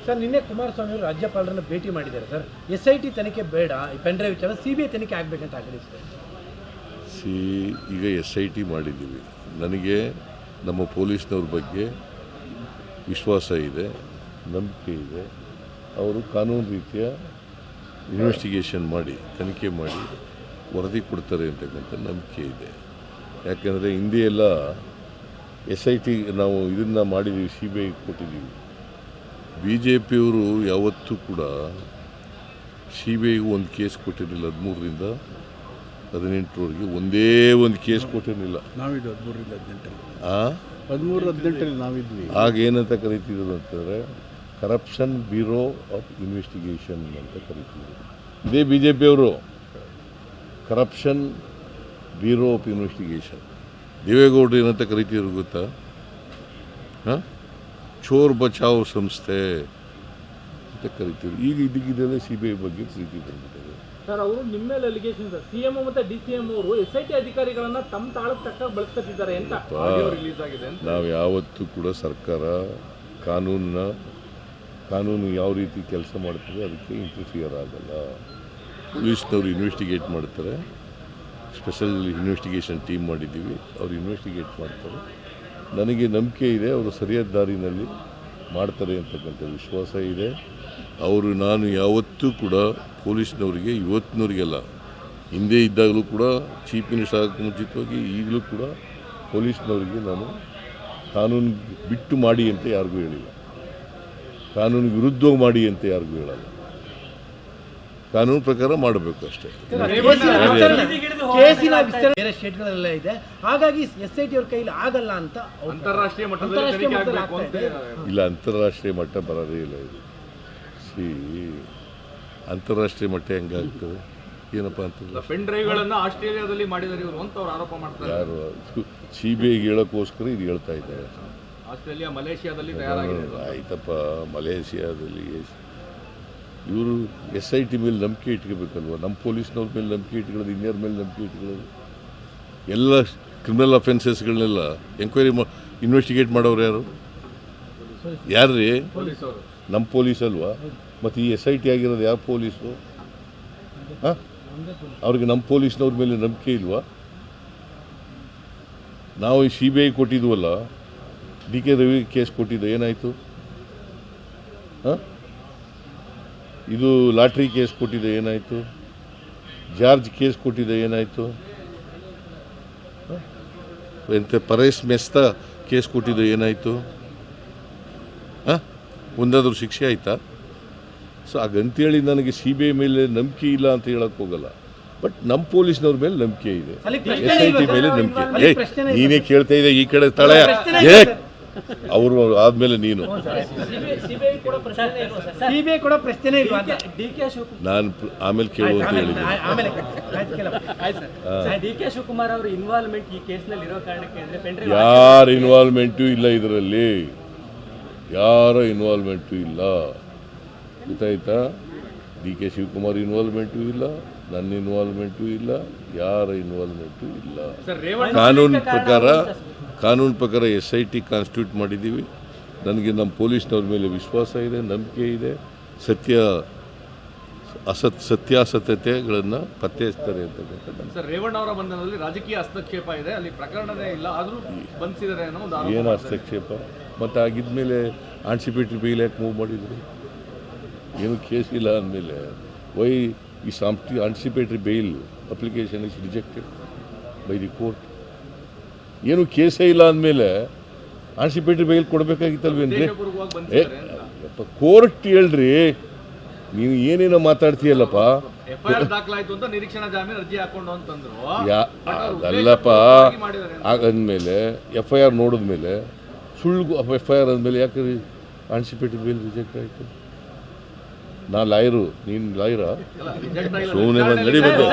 Sir ನಿನ್ನೆ ಕುಮಾರಸ್ವಾಮಿ ಅವರು ರಾಜ್ಯಪಾಲರನ್ನು ಭೇಟಿ ಮಾಡಿದ್ದಾರೆ ಸರ್. SIT ತನಿಖೆ ಬೇಡ, ಈ ಪೆನ್ಡ್ರೈವ್ ವಿಚಾರ CBI ತನಿಖೆ ಆಗಬೇಕಂತ ಆಗ್ರಹಿಸಿದ್ದಾರೆ. ಈಗ SIT ಮಾಡಿದ್ದೀವಿ. ನನಗೆ ನಮ್ಮ ಪೊಲೀಸ್ನವ್ರ ಬಗ್ಗೆ ವಿಶ್ವಾಸ ಇದೆ, ನಂಬಿಕೆ ಇದೆ. ಅವರು ಕಾನೂನು ರೀತಿಯ ಇನ್ವೆಸ್ಟಿಗೇಷನ್ ಮಾಡಿ ತನಿಖೆ ಮಾಡಿ ವರದಿ ಕೊಡ್ತಾರೆ ಅಂತಕ್ಕಂಥ ನಂಬಿಕೆ ಇದೆ. ಯಾಕೆಂದರೆ ಹಿಂದೆ ಎಲ್ಲ SIT ನಾವು ಇದನ್ನು ಮಾಡಿದ್ದೀವಿ, CBI ಕೊಟ್ಟಿದ್ದೀವಿ. BJPಯವರು ಯಾವತ್ತೂ ಕೂಡ CBIಗೂ ಒಂದು ಕೇಸ್ ಕೊಟ್ಟಿರಲಿಲ್ಲ. 13ರಿಂದ 18ರವರೆಗೆ ಒಂದೇ ಒಂದು ಕೇಸ್ ಕೊಟ್ಟಿರಲಿಲ್ಲ. ನಾವಿದ್ದು 13-18 ನಾವಿದ್ವಿ. ಆಗ ಏನಂತ ಕರಿತಿದ್ರು ಅಂತಂದರೆ ಕರಪ್ಷನ್ ಬ್ಯೂರೋ ಆಫ್ ಇನ್ವೆಸ್ಟಿಗೇಷನ್ ಅಂತ ಕರಿತಿದ್ರು. ಇದೇ BJPಯವರು ಕರಪ್ಷನ್ ಬ್ಯೂರೋ ಆಫ್ ಇನ್ವೆಸ್ಟಿಗೇಷನ್. ದೇವೇಗೌಡರು ಏನಂತ ಕರಿತಿದ್ರು ಗೊತ್ತಾ? ಚೋರ್ ಬಚಾವ್ ಸಂಸ್ಥೆ ಅಂತ ಕರಿತಿದ್ರು. ಈಗ ಇದಕ್ಕಿದ್ದರೆ CBI ಬಗ್ಗೆ ಪ್ರೀತಿ ಬಂದಿದ್ದಾರೆ. ಸರ್, ಅವರು ನಿಮ್ಮ ಮೇಲೆ ಅಲಿಗೇಷನ್ ಸರ್, CM ಮತ್ತು DCM ಅವರು SIT ಅಧಿಕಾರಿಗಳನ್ನ ತಮ್ಮ ತಾಳಕ್ಕೆ ತಕ್ಕ ಬಳಸ್ಕೊತಿದ್ದಾರೆ ಅಂತ ರಿಲೀಸ್ ಆಗಿದೆ. ನಾವು ಯಾವತ್ತೂ ಕೂಡ ಸರ್ಕಾರ ಕಾನೂನು ಯಾವ ರೀತಿ ಕೆಲಸ ಮಾಡ್ತದೆ ಅದಕ್ಕೆ ಇಂಟರ್ಫಿಯರ್ ಆಗಲ್ಲ. ಪೊಲೀಸ್ನವರು ಇನ್ವೆಸ್ಟಿಗೇಟ್ ಮಾಡ್ತಾರೆ, ಸ್ಪೆಷಲ್ ಇನ್ವೆಸ್ಟಿಗೇಷನ್ ಟೀಮ್ ಮಾಡಿದ್ದೀವಿ, ಅವರು ಇನ್ವೆಸ್ಟಿಗೇಟ್ ಮಾಡ್ತಾರೆ. ನನಗೆ ನಂಬಿಕೆ ಇದೆ ಅವರು ಸರಿಯಾದ ದಾರಿನಲ್ಲಿ ಮಾಡ್ತಾರೆ ಅಂತಕ್ಕಂಥ ವಿಶ್ವಾಸ ಇದೆ. ನಾನು ಯಾವತ್ತೂ ಕೂಡ ಪೊಲೀಸ್ನವರಿಗೆ, ಇವತ್ತಿನವರಿಗೆಲ್ಲ, ಹಿಂದೆ ಇದ್ದಾಗಲೂ ಕೂಡ ಚೀಫ್ ಮಿನಿಸ್ಟರ್ ಆಗೋಕ್ಕೆ ಮುಂಚಿತವಾಗಿ ಈಗಲೂ ಕೂಡ ಪೊಲೀಸ್ನವರಿಗೆ ನಾನು ಕಾನೂನು ಬಿಟ್ಟು ಮಾಡಿ ಅಂತ ಯಾರಿಗೂ ಹೇಳಿಲ್ಲ, ಕಾನೂನು ವಿರುದ್ಧವಾಗಿ ಮಾಡಿ ಅಂತ ಯಾರಿಗೂ ಹೇಳಲ್ಲ. ಕಾನೂನು ಪ್ರಕಾರ ಮಾಡಬೇಕು ಅಷ್ಟೇ. ಕೇಸಿನ ವಿಸ್ತರಣೆ ಬೇರೆ ಸ್ಟೇಟ್ಗಳೆಲ್ಲ ಇದೆ, ಹಾಗಾಗಿ SIT ಅವ್ರ ಕೈಲಿ ಆಗಲ್ಲ ಅಂತ ಅಂತಾರಾಷ್ಟ್ರೀಯ ಮಟ್ಟದಲ್ಲಿ ಇಲ್ಲ, ಅಂತಾರಾಷ್ಟ್ರೀಯ ಮಟ್ಟ ಬರೋದೇ ಇಲ್ಲ ಇದು. ಅಂತಾರಾಷ್ಟ್ರೀಯ ಮಟ್ಟ ಹೆಂಗಾಗ್ತದೆ? ಏನಪ್ಪ ಅಂತ ಪೆನ್ ಡ್ರೈವ್ಗಳನ್ನು ಆಸ್ಟ್ರೇಲಿಯಾದಲ್ಲಿ ಮಾಡಿದ್ದಾರೆ ಇವರು ಅಂತ ಅವ್ರು ಆರೋಪ ಮಾಡ್ತಾರೆ. ಯಾರು CBIಗೆ ಹೇಳೋಕ್ಕೋಸ್ಕರ ಇದು ಹೇಳ್ತಾ ಇದ್ದಾರೆ. ಆಸ್ಟ್ರೇಲಿಯಾ, ಮಲೇಷಿಯಾದಲ್ಲಿ ತಯಾರಾಗಿದೆ. ಆಯ್ತಪ್ಪ, ಮಲೇಷಿಯಾದಲ್ಲಿ ಇವರು SIT ಮೇಲೆ ನಂಬಿಕೆ ಇಟ್ಕೋಬೇಕಲ್ವ? ನಮ್ಮ ಪೊಲೀಸ್ನವ್ರ ಮೇಲೆ ನಂಬಿಕೆ ಇಟ್ಕೊಳ್ಳೋದು, ಇನ್ಯಾರ ಮೇಲೆ ನಂಬಿಕೆ ಇಟ್ಕೊಳ್ಳೋದು? ಎಲ್ಲ ಕ್ರಿಮಿನಲ್ ಅಫೆನ್ಸಸ್ಗಳನ್ನೆಲ್ಲ ಎಂಕ್ವೈರಿ ಇನ್ವೆಸ್ಟಿಗೇಟ್ ಮಾಡೋರು ಯಾರ್ರೀ? ನಮ್ಮ ಪೊಲೀಸ್ ಅಲ್ವಾ? ಮತ್ತು ಈ SIT ಆಗಿರೋದು ಯಾವ ಪೊಲೀಸು? ಅವ್ರಿಗೆ ನಮ್ಮ ಪೊಲೀಸ್ನವ್ರ ಮೇಲೆ ನಂಬಿಕೆ ಇಲ್ವಾ? ನಾವು ಈ CBI ಕೊಟ್ಟಿದ್ವಲ್ಲ, DK ರವಿ ಕೇಸ್ ಕೊಟ್ಟಿದ್ದು ಏನಾಯಿತು? ಇದು ಲಾಟ್ರಿ ಕೇಸ್ ಕೊಟ್ಟಿದ್ದೆ ಏನಾಯಿತು? ಜಾರ್ಜ್ ಕೇಸ್ ಕೊಟ್ಟಿದ್ದೆ ಏನಾಯಿತು? ಎಂತ ಪರೇಶ್ ಮೆಸ್ತಾ ಕೇಸ್ ಕೊಟ್ಟಿದ್ದು ಏನಾಯಿತು? ಒಂದಾದ್ರೂ ಶಿಕ್ಷೆ ಆಯಿತಾ? ಸೊ ಹಾಗಂತೇಳಿ ನನಗೆ CBI ಮೇಲೆ ನಂಬಿಕೆ ಇಲ್ಲ ಅಂತ ಹೇಳಕ್ಕೆ ಹೋಗಲ್ಲ. ಬಟ್ ನಮ್ಮ ಪೊಲೀಸ್ನವ್ರ ಮೇಲೆ ನಂಬಿಕೆ ಇದೆ, SIT ಮೇಲೆ ನಂಬಿಕೆ. ನೀನೇ ಕೇಳ್ತಾ ಇದೆ ಈ ಕಡೆ ತಳ, ಅವರು ಆದ್ಮೇಲೆ ನೀನು. ನಾನು ಆಮೇಲೆ ಕೇಳು ಅಂತ ಹೇಳಿದ್ದೆ. DK ಶಿವಕುಮಾರ್ ಅವರ ಇನ್ವಾಲ್ವ್ಮೆಂಟ್ ಈ ಕೇಸ್ನಲ್ಲಿ ಇರೋ ಕಾರಣಕ್ಕೆ ಯಾರ ಇನ್ವಾಲ್ವ್ಮೆಂಟು ಇಲ್ಲ, ಇದರಲ್ಲಿ ಯಾರ ಇನ್ವಾಲ್ವ್ಮೆಂಟು ಇಲ್ಲ, ಗೊತ್ತಾಯ್ತಾ? DK ಶಿವಕುಮಾರ್ ಇನ್ವಾಲ್ವ್ಮೆಂಟು ಇಲ್ಲ, ನನ್ನ ಇನ್ವಾಲ್ವ್ಮೆಂಟು ಇಲ್ಲ, ಯಾರ ಇನ್ವಾಲ್ವ್ಮೆಂಟು ಇಲ್ಲ. ಕಾನೂನು ಪ್ರಕಾರ SIT ಕಾನ್ಸ್ಟಿಟ್ಯೂಟ್ ಮಾಡಿದ್ದೀವಿ. ನನಗೆ ನಮ್ಮ ಪೊಲೀಸ್ನವ್ರ ಮೇಲೆ ವಿಶ್ವಾಸ ಇದೆ, ನಂಬಿಕೆ ಇದೆ. ಸತ್ಯಾಸತ್ಯತೆಗಳನ್ನು ಪತ್ತೆ ಹಚ್ತಾರೆ ಅಂತಕ್ಕಂಥದ್ದು. ಸರ್, ರೇವಣ್ಣ ಅವರ ಬಂಧನದಲ್ಲಿ ರಾಜಕೀಯ ಹಸ್ತಕ್ಷೇಪ ಇದೆ, ಅಲ್ಲಿ ಪ್ರಕರಣನೇ ಇಲ್ಲ, ಆದರೂ ಬಂಧಿಸಿದ್ದಾರೆ ಅನ್ನೋ ಒಂದು ಆರೋಪ. ಏನು ಹಸ್ತಕ್ಷೇಪ? ಮತ್ತು ಆಗಿದ್ಮೇಲೆ ಆನ್ಸಿಪೇಟ್ರಿ ಬೇಲ್ ಯಾಕೆ ಮೂವ್ ಮಾಡಿದ್ರು? ಏನು ಕೇಸ್ ಇಲ್ಲ ಅಂದಮೇಲೆ ವೈ ಈ anticipatory bail application is rejected by the court? ಏನು ಕೇಸೇ ಇಲ್ಲ ಅಂದಮೇಲೆ ಆನ್ಸಿಪೇಟ್ರಿ ಬೇಲ್ ಕೊಡಬೇಕಾಗಿತ್ತಲ್ವೇನ್ರಿ? ಕೋರ್ಟ್ ಹೇಳ್ರಿ, ನೀವು ಏನೇನೋ ಮಾತಾಡ್ತೀಯಲ್ಲಪ್ಪ. ಅದಲ್ಲಪ್ಪ, ಆಗಂದ್ಮೇಲೆ FIR ನೋಡಿದ್ಮೇಲೆ ಸುಳ್ಳು FIR ಅಂದಮೇಲೆ ಯಾಕೆ ಆನ್ಸಿಪೇಟ್ರಿ ಬೇಲ್ ರಿಜೆಕ್ಟ್ ಆಯಿತು? ನಾ ಲಾಯರು, ನೀನು ಲಾಯರಾ? ಸುಮ್ಮನೆ ನಡಿ ಬಂದು